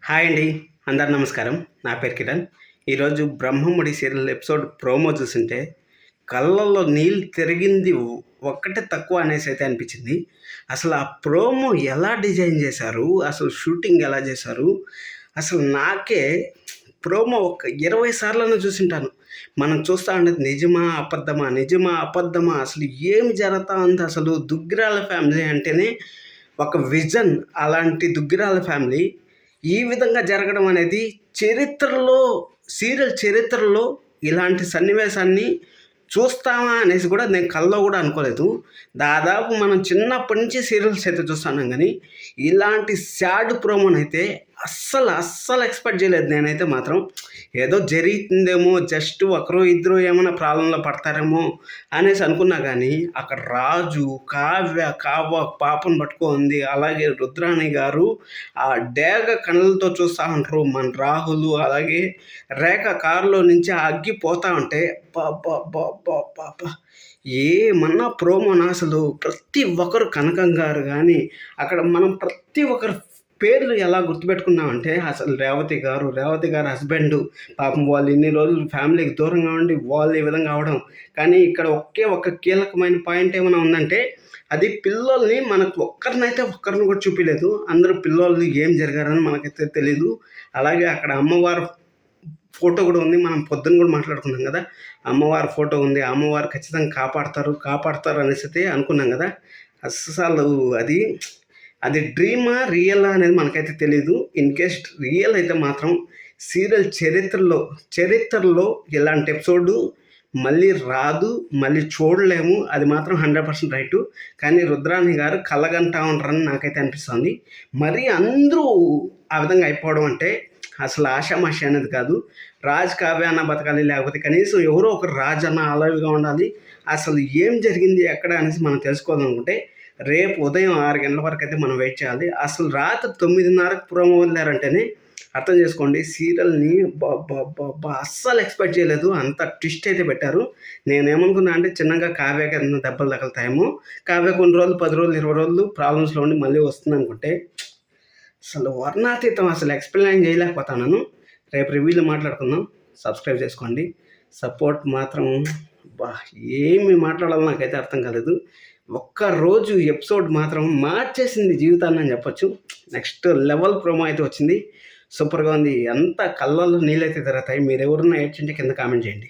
Hi అండి, అందరు నమస్కారం. నా పేరు కిరణ్. ఈరోజు బ్రహ్మముడి సీరియల్ ఎపిసోడ్ ప్రోమో చూస్తుంటే కళ్ళల్లో నీళ్ళు తిరిగింది ఒక్కటే తక్కువ అనేసి అయితే అనిపించింది. అసలు ఆ ప్రోమో ఎలా డిజైన్ చేశారు, అసలు షూటింగ్ ఎలా చేశారు, అసలు నాకే ప్రోమో ఒక 20 సార్లను చూసింటాను. మనం చూస్తూ ఉండేది నిజమా అబద్ధమా, నిజమా అబద్ధమా, అసలు ఏం జరుగుతూ ఉంది. అసలు దుగ్గిరాల ఫ్యామిలీ అంటేనే ఒక విజన్. అలాంటి దుగ్గిరాల ఫ్యామిలీ ఈ విధంగా జరగడం అనేది చరిత్రలో, సీరియల్ చరిత్రలో ఇలాంటి సన్నివేశాన్ని చూస్తామా అనేసి కూడా నేను కల్లో కూడా అనుకోలేదు. దాదాపు మనం చిన్నప్పటి నుంచి సీరియల్స్ అయితే చూస్తున్నాం, కానీ ఇలాంటి సాడ్ ప్రోమోనైతే అస్సలు ఎక్స్పెక్ట్ చేయలేదు నేనైతే మాత్రం. ఏదో జరుగుతుందేమో, జస్ట్ ఒకరు ఇద్దరు ఏమైనా ప్రాబ్లంలో పడతారేమో అనేసి అనుకున్నా, కానీ అక్కడ రాజు, కావ్య పాపను పట్టుకుంది, అలాగే రుద్రాణి గారు ఆ డేగ కళ్ళతో చూస్తూ ఉంటారు మన రాహుల్, అలాగే రేఖ కారులో నుంచి ఆ అగ్గి పోతా ఉంటే పాప ఏమన్నా ప్రోమోనా. అసలు ప్రతి ఒక్కరు కనకం గారు కానీ అక్కడ మనం ప్రతి ఒక్కరు పేర్లు ఎలా గుర్తుపెట్టుకున్నామంటే, అసలు రేవతి గారు హస్బెండ్ పాపం వాళ్ళు ఇన్ని రోజులు ఫ్యామిలీకి దూరంగా ఉండి వాళ్ళు ఈ విధంగా అవడం. కానీ ఇక్కడ ఒక్క కీలకమైన పాయింట్ ఏమైనా ఉందంటే అది పిల్లల్ని మనకు ఒక్కరిని కూడా చూపించలేదు. అందరూ పిల్లలు ఏం జరిగారని మనకైతే తెలీదు. అలాగే అక్కడ అమ్మవారు ఫోటో కూడా ఉంది. మనం పొద్దున్న కూడా మాట్లాడుకున్నాం కదా, అమ్మవారి ఫోటో ఉంది. అమ్మవారు ఖచ్చితంగా కాపాడతారు అనేసి అనుకున్నాం కదా. అస్సలు అది డ్రీమా రియలా అనేది మనకైతే తెలీదు. ఇన్ కేస్ రియల్ అయితే మాత్రం సీరియల్ చరిత్రలో ఇలాంటి ఎపిసోడ్ మళ్ళీ రాదు, మళ్ళీ చూడలేము. అది మాత్రం 100% రైటు. కానీ రుద్రాణి గారు కలగంటా ఉంటారని నాకైతే అనిపిస్తుంది. మరి అందరూ ఆ విధంగా అయిపోవడం అంటే అసలు ఆషామాషి అనేది కాదు. రాజ్ కావ్య అన్న బతకాలి, లేకపోతే కనీసం ఎవరో ఒకరు రాజ్ అన్న అలవిగా ఉండాలి. అసలు ఏం జరిగింది ఎక్కడ అనేసి మనం తెలుసుకోవాలనుకుంటే రేపు ఉదయం 6 గంటల వరకు అయితే మనం వెయిట్ చేయాలి. అసలు రాత్రి 9:30కి ప్రోమో వదిలేరంటేనే అర్థం చేసుకోండి సీరియల్ని. అస్సలు ఎక్స్పెక్ట్ చేయలేదు, అంత ట్విస్ట్ అయితే పెట్టారు. నేనేమనుకున్నా అంటే చిన్నగా కావ్యకి ఎంత దెబ్బలు తగులుతాయేమో, కావ్య కొన్ని రోజులు 10 రోజులు 20 రోజులు ప్రాబ్లమ్స్లో ఉండి మళ్ళీ వస్తుంది అనుకుంటే అసలు వర్ణాతీతం. అసలు ఎక్స్ప్లెయిన్ చేయలేకపోతున్నాను. రేపు రివ్యూలో మాట్లాడుకుందాం. సబ్స్క్రైబ్ చేసుకోండి. సపోర్ట్ మాత్రం ఏమి మాట్లాడాలో నాకైతే అర్థం కాలేదు. ఒక్కరోజు ఎపిసోడ్ మాత్రం మార్చేసింది జీవితాన్ని అని చెప్పొచ్చు. నెక్స్ట్ లెవెల్ ప్రోమో అయితే వచ్చింది, సూపర్గా ఉంది. ఎంత కళ్ళల్లో నీళ్ళైతే తిరుగుతాయి. మీరు ఎవరున్నా ఏడ్చింటే కింద కామెంట్ చేయండి.